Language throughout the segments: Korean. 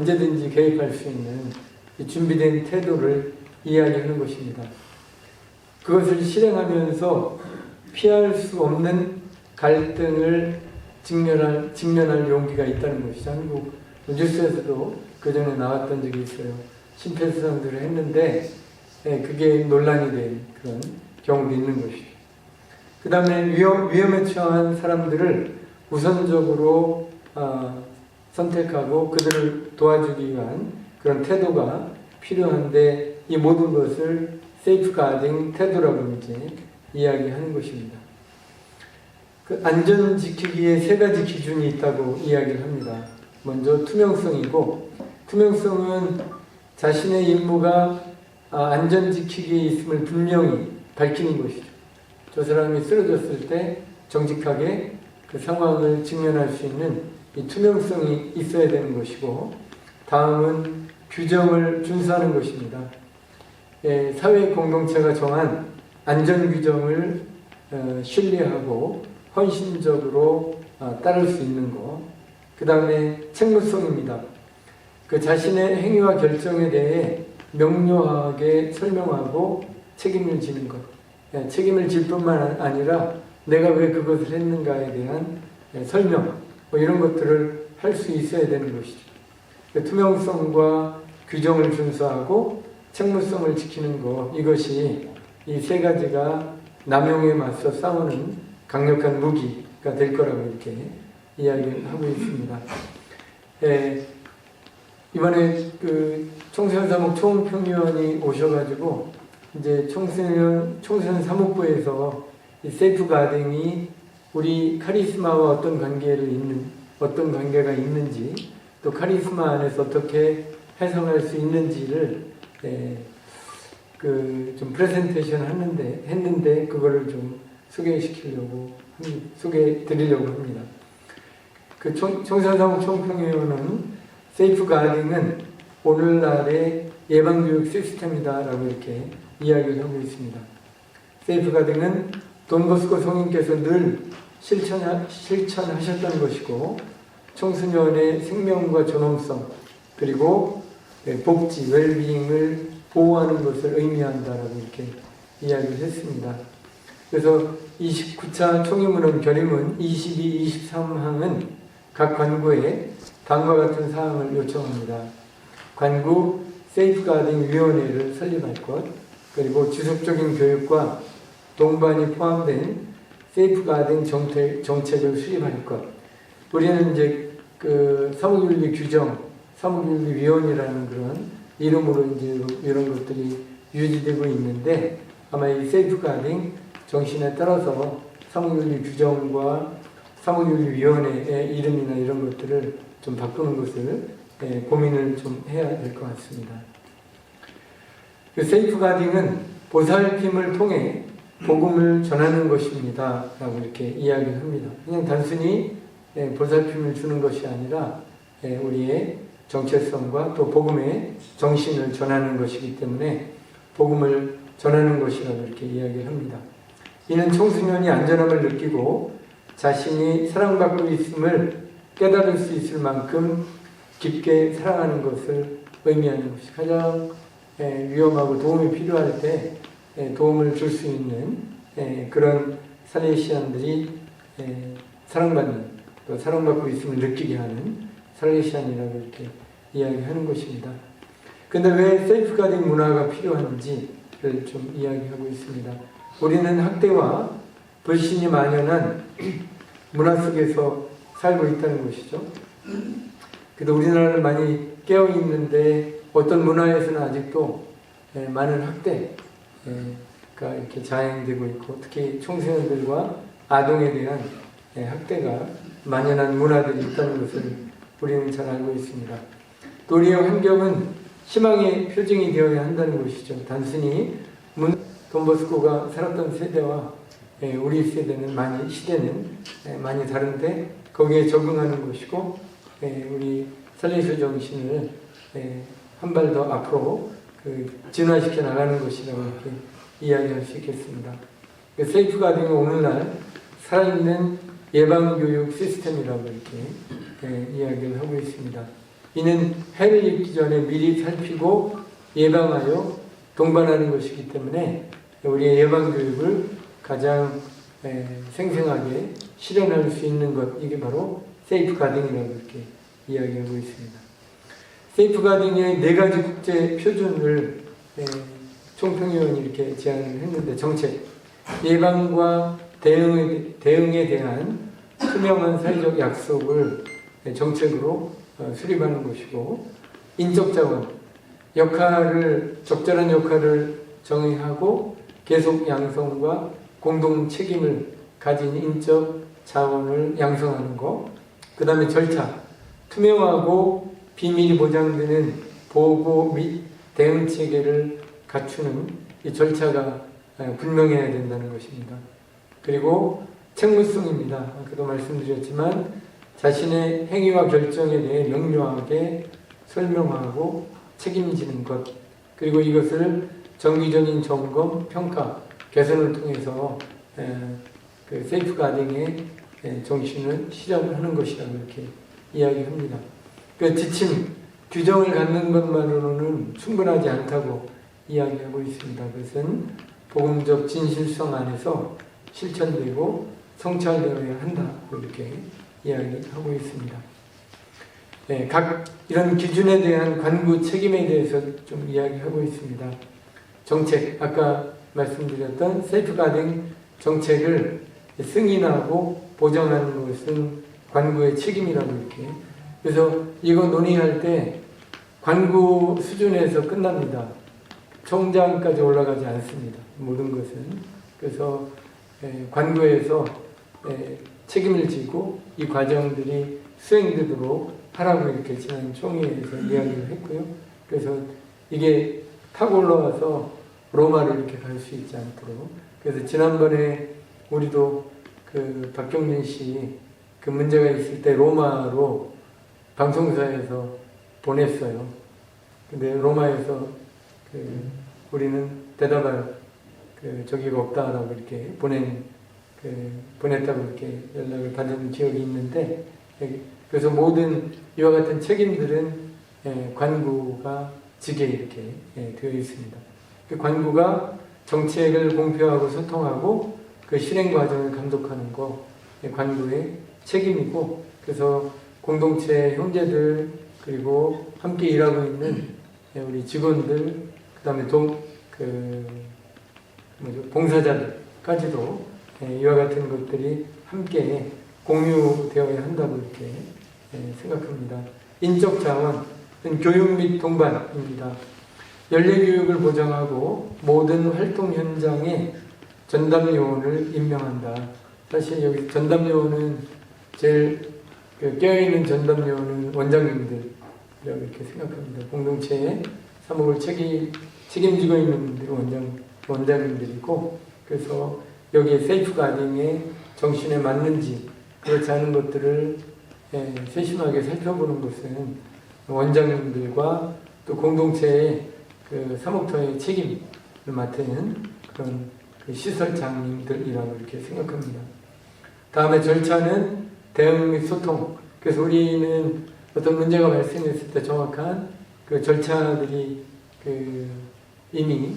언제든지 개입할 수 있는 준비된 태도를 이야기하는 것입니다. 그것을 실행하면서 피할 수 없는 갈등을 직면할 용기가 있다는 것이죠. 한국 뉴스에서도 그 전에 나왔던 적이 있어요. 심폐소생술을 했는데 그게 논란이 된 그런 경우도 있는 것이죠. 그 다음에 위험에 처한 사람들을 우선적으로 선택하고 그들을 도와주기 위한 그런 태도가 필요한데 이 모든 것을 세이프가딩 태도라고 이제 이야기하는 것입니다. 그 안전 지키기에 세 가지 기준이 있다고 이야기를 합니다. 먼저 투명성이고, 투명성은 자신의 임무가 안전 지키기에 있음을 분명히 밝히는 것이죠. 저 사람이 쓰러졌을 때 정직하게 그 상황을 직면할 수 있는 이 투명성이 있어야 되는 것이고, 다음은 규정을 준수하는 것입니다. 사회 공동체가 정한 안전 규정을 신뢰하고 헌신적으로 따를 수 있는 것. 그 다음에 책무성입니다. 그 자신의 행위와 결정에 대해 명료하게 설명하고 책임을 지는 것. 책임을 질 뿐만 아니라 내가 왜 그것을 했는가에 대한 설명, 이런 것들을 할 수 있어야 되는 것이죠. 투명성과 규정을 준수하고 책무성을 지키는 것, 이것이 이 세 가지가 남용에 맞서 싸우는 강력한 무기가 될 거라고 이렇게 이야기를 하고 있습니다. 이번에 그 청소년 사목 총평위원이 오셔가지고 이제 청소년 사목부에서 이 세이프가딩이 우리 카리스마와 어떤 관계가 있는지, 또 카리스마 안에서 어떻게 해석할 수 있는지를 좀 프레젠테이션 했는데 그거를 좀 소개해 드리려고 합니다. 그 청소년 사목 총평위원은 세이프가딩은 오늘날의 예방교육 시스템이다라고 이렇게 이야기를 하고 있습니다. 세이프가딩은 돈보스코 성인께서 늘 실천하셨던 것이고, 청소년의 생명과 존엄성 그리고 복지, 웰비잉을 보호하는 것을 의미한다라고 이렇게 이야기를 했습니다. 그래서 29차 총의문헌 결의문 22, 23항은 각 관구에 다음과 같은 사항을 요청합니다. 관구 세이프가딩 위원회를 설립할 것, 그리고 지속적인 교육과 동반이 포함된 세이프가딩 정책을 수립할 것. 우리는 이제 그 사무윤리 규정, 사무윤리위원이라는 그런 이름으로 이제 이런 것들이 유지되고 있는데, 아마 이 세이프가딩 정신에 따라서 사무윤리 규정과 사무윤리위원회의 이름이나 이런 것들을 좀 바꾸는 것을 고민을 좀 해야 될 것 같습니다. 그 세이프가딩은 보살핌을 통해 복음을 전하는 것입니다 라고 이렇게 이야기를 합니다. 그냥 단순히 보살핌을 주는 것이 아니라 우리의 정체성과 또 복음의 정신을 전하는 것이기 때문에 복음을 전하는 것이라고 이렇게 이야기를 합니다. 이는 청소년이 안전함을 느끼고 자신이 사랑받고 있음을 깨달을 수 있을 만큼 깊게 사랑하는 것을 의미하는 것이 가장 위험하고 도움이 필요할 때 도움을 줄 수 있는 그런 살레시안들이 사랑받는, 또 사랑받고 있음을 느끼게 하는 살레시안이라고 이렇게 이야기하는 것입니다. 근데 왜 세이프가딩 문화가 필요한지를 좀 이야기하고 있습니다. 우리는 학대와 불신이 만연한 문화 속에서 살고 있다는 것이죠. 그래도 우리나라는 많이 깨어있는데 어떤 문화에서는 아직도 많은 학대가 이렇게 자행되고 있고, 특히 청소년들과 아동에 대한 학대가 만연한 문화들이 있다는 것을 우리는 잘 알고 있습니다. 또 우리의 환경은 희망의 표징이 되어야 한다는 것이죠. 단순히 돈보스코가 살았던 세대와 우리 세대는 시대는 많이 다른데 거기에 적응하는 것이고, 우리 살레시아 정신을 한 발 더 앞으로 진화시켜 나가는 것이라고 이렇게 이야기할 수 있겠습니다. 세이프가딩은 오늘날 살아있는 예방교육 시스템이라고 이렇게 이야기를 하고 있습니다. 이는 해를 입기 전에 미리 살피고 예방하여 동반하는 것이기 때문에 우리의 예방교육을 가장 생생하게 실현할 수 있는 것, 이게 바로 세이프 가딩이라고 이렇게 이야기하고 있습니다. 세이프 가딩의 4가지 국제 표준을 총평위원이 이렇게 제안을 했는데, 정책, 예방과 대응에 대한 투명한 사회적 약속을 정책으로 수립하는 것이고, 인적 자원, 적절한 역할을 정의하고 계속 양성과 공동 책임을 가진 인적 자원을 양성하는 것, 그 다음에 절차, 투명하고 비밀이 보장되는 보고 및 대응 체계를 갖추는 이 절차가 분명해야 된다는 것입니다. 그리고 책무성입니다. 아까도 말씀드렸지만 자신의 행위와 결정에 대해 명료하게 설명하고 책임지는 것, 그리고 이것을 정기적인 점검, 평가, 개선을 통해서 그 세이프 가딩의 정신을 실현하는 것이라고 이렇게 이야기합니다. 그 지침, 규정을 갖는 것만으로는 충분하지 않다고 이야기하고 있습니다. 그것은 복음적 진실성 안에서 실천되고 성찰되어야 한다고 이렇게 이야기하고 있습니다. 각 이런 기준에 대한 관구 책임에 대해서 좀 이야기하고 있습니다. 정책, 아까 말씀드렸던 세이프 가딩 정책을 승인하고 보장하는 것은 관구의 책임이라고 이렇게. 그래서 이거 논의할 때 관구 수준에서 끝납니다. 총장까지 올라가지 않습니다. 모든 것은. 그래서 관구에서 책임을 지고 이 과정들이 수행되도록 하라고 이렇게 지난 총회에서 이야기를 했고요. 그래서 이게 타고 올라와서 로마를 이렇게 갈 수 있지 않도록. 그래서 지난번에 우리도 그 박경민 씨 그 문제가 있을 때 로마로 방송사에서 보냈어요. 근데 로마에서 우리는 대답할 저기가 없다라고 이렇게 보냈다고 이렇게 연락을 받은 기억이 있는데, 그래서 모든 이와 같은 책임들은 관구가 지게 이렇게 되어 있습니다. 그 관구가 정책을 공표하고 소통하고 그 실행 과정을 감독하는 거 관구의 책임이고, 그래서 공동체 형제들 그리고 함께 일하고 있는 우리 직원들, 그 다음에 봉사자들까지도 이와 같은 것들이 함께 공유되어야 한다고 이렇게 생각합니다. 인적 자원은 교육 및 동반입니다. 연례교육을 보장하고 모든 활동 현장에 전담요원을 임명한다. 사실 여기 전담요원은 제일 깨어있는 전담요원은 원장님들이라고 이렇게 생각합니다. 공동체의 사목을 책임지고 있는 분들이 원장님들이고, 그래서 여기에 세이프 가딩의 정신에 맞는지 그렇지 않은 것들을 세심하게 살펴보는 것은 원장님들과 또 공동체의 그 사목터의 책임을 맡는 그런 그 시설장님들이라고 이렇게 생각합니다. 다음에 절차는 대응 및 소통. 그래서 우리는 어떤 문제가 발생했을 때 정확한 그 절차들이 이미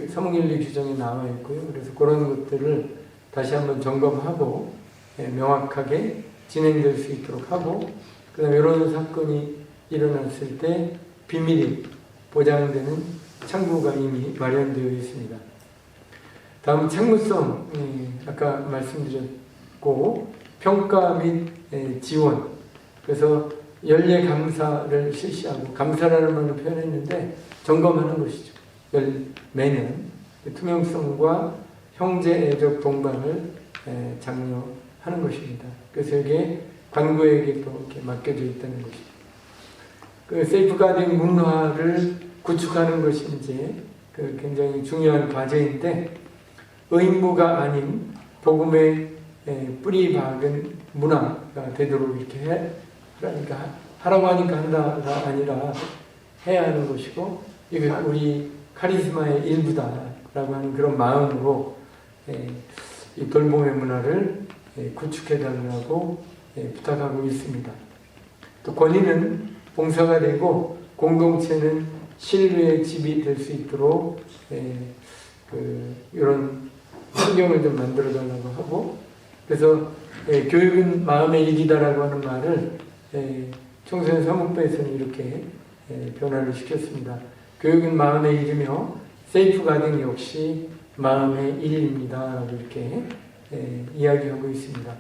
사목윤리 규정에 나와 있고요. 그래서 그런 것들을 다시 한번 점검하고 명확하게 진행될 수 있도록 하고, 그 다음에 이런 사건이 일어났을 때 비밀이 보장되는 창구가 이미 마련되어 있습니다. 다음 책무성, 아까 말씀드렸고, 평가 및 지원. 그래서 연례 감사를 실시하고, 감사라는 말을 표현했는데 점검하는 것이죠. 매년 투명성과 형제애적 동반을 장려하는 것입니다. 그래서 이게 관구에게 또 이렇게 맡겨져 있다는 것이죠. 그 세이프 가딩 문화를 구축하는 것이 이제 그 굉장히 중요한 과제인데, 의무가 아닌 복음의 뿌리 박은 문화가 되도록 이렇게 하라고 하니까 한다가 아니라 해야 하는 것이고, 이게 우리 카리스마의 일부다라고 하는 그런 마음으로 이 돌봄의 문화를 구축해달라고 부탁하고 있습니다. 또 권위는 봉사가 되고 공동체는 신뢰의 집이 될 수 있도록 이런 환경을 좀 만들어 달라고 하고, 그래서 교육은 마음의 일이다라고 하는 말을 청소년 사무부에서는 이렇게 변화를 시켰습니다. 교육은 마음의 일이며 세이프 가딩 역시 마음의 일입니다 라고 이렇게 이야기하고 있습니다.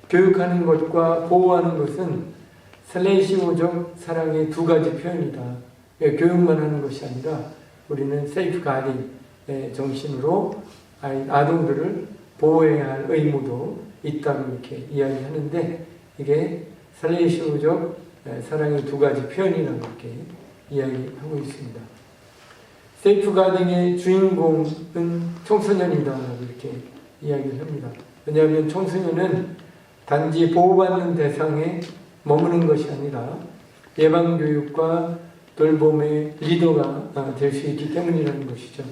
교육하는 것과 보호하는 것은 슬레이시오적 사랑의 두 가지 표현이다. 교육만 하는 것이 아니라 우리는 세이프 가딩 정신으로 아동들을 보호해야 할 의무도 있다고 이렇게 이야기하는데, 이게 슬레이시오적 사랑의 두 가지 표현이라고 이렇게 이야기하고 있습니다. 세이프 가딩의 주인공은 청소년이다라고 이렇게 이야기를 합니다. 왜냐하면 청소년은 단지 보호받는 대상에 머무는 것이 아니라 예방교육과 돌봄의 리더가 될 수 있기 때문이라는 것이죠.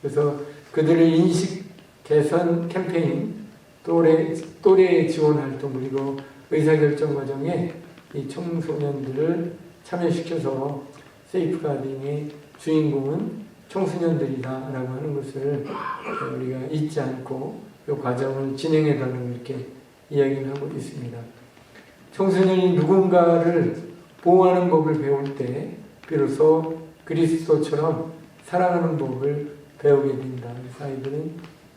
그래서 그들의 인식 개선 캠페인, 또래 지원 활동, 그리고 의사결정 과정에 이 청소년들을 참여시켜서 세이프 가딩의 주인공은 청소년들이다라고 하는 것을 우리가 잊지 않고 이 과정을 진행해 달라고 이렇게 이야기를 하고 있습니다. 청소년이 누군가를 보호하는 법을 배울 때 비로소 그리스도처럼 사랑하는 법을 배우게 된다. 그래서 아이들은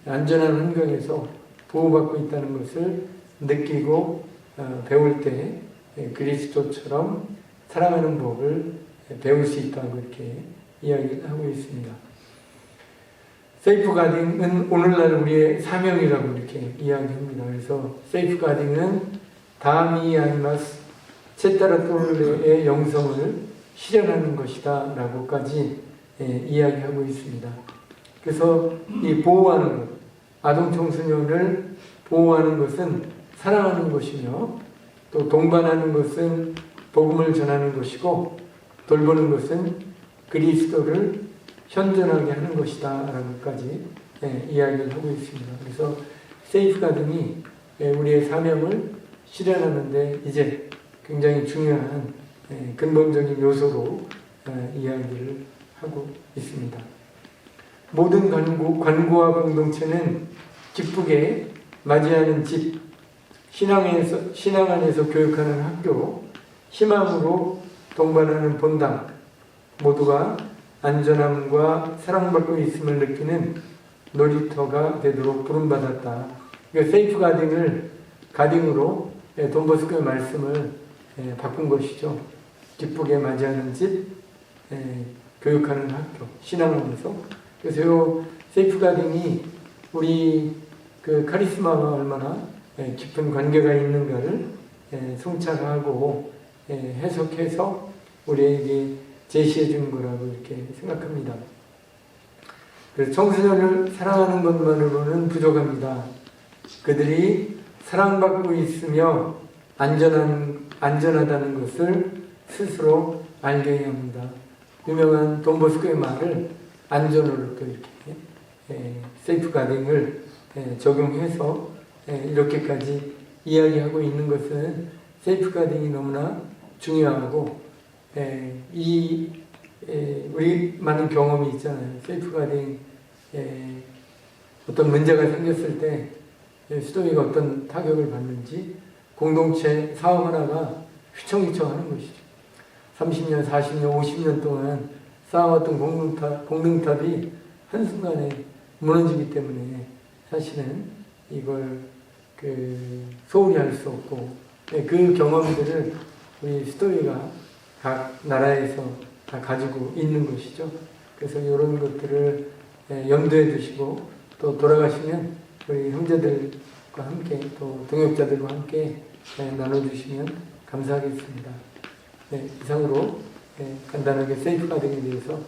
안전한 환경에서 보호받고 있다는 것을 느끼고 배울 때 그리스도처럼 사랑하는 법을 배울 수 있다고 이렇게 이야기를 하고 있습니다. 세이프 가딩은 오늘날 우리의 사명이라고 이렇게 이야기합니다. 그래서 세이프 가딩은 다미 아이마스 체타라토르의 영성을 실현하는 것이다 라고까지 이야기하고 있습니다. 그래서 이 보호하는 것, 아동 청소년을 보호하는 것은 사랑하는 것이며, 또 동반하는 것은 복음을 전하는 것이고, 돌보는 것은 그리스도를 현존하게 하는 것이다 라고까지 이야기를 하고 있습니다. 그래서 세이프 가딩이 우리의 사명을 실현하는데 이제 굉장히 중요한 근본적인 요소로 이야기를 하고 있습니다. 모든 관구와 공동체는 기쁘게 맞이하는 집, 신앙 안에서 교육하는 학교, 희망으로 동반하는 본당, 모두가 안전함과 사랑받고 있음을 느끼는 놀이터가 되도록 부름받았다. 그러니까 세이프 가딩으로 돈버스코의 말씀을 바꾼 것이죠. 기쁘게 맞이하는 집, 교육하는 학교, 신앙 안에서. 그래서 이 세이프 가딩이 우리 그 카리스마와 얼마나 깊은 관계가 있는가를 성찰하고 해석해서 우리에게 제시해 준 거라고 이렇게 생각합니다. 그래서 청소년을 사랑하는 것만으로는 부족합니다. 그들이 사랑받고 있으며 안전하다는 것을 스스로 알게 해야 합니다. 유명한 돈버스코의 말을 안전으로 또 이렇게 세이프 가딩을 적용해서 이렇게까지 이야기하고 있는 것은 세이프 가딩이 너무나 중요하고, 우리 많은 경험이 있잖아요. 세이프 가딩 어떤 문제가 생겼을 때 수도위가 어떤 타격을 받는지 공동체 사업 하나가 휘청휘청 하는 것이죠. 30년, 40년, 50년 동안 쌓아왔던 공동탑이 한순간에 무너지기 때문에 사실은 이걸 소홀히 할 수 없고, 그 경험들을 우리 수도위가 각 나라에서 다 가지고 있는 것이죠. 그래서 이런 것들을 염두에 두시고, 또 돌아가시면 우리 형제들과 함께 또 동역자들과 함께 나눠주시면 감사하겠습니다. 이상으로 간단하게 세이프 가딩에 대해서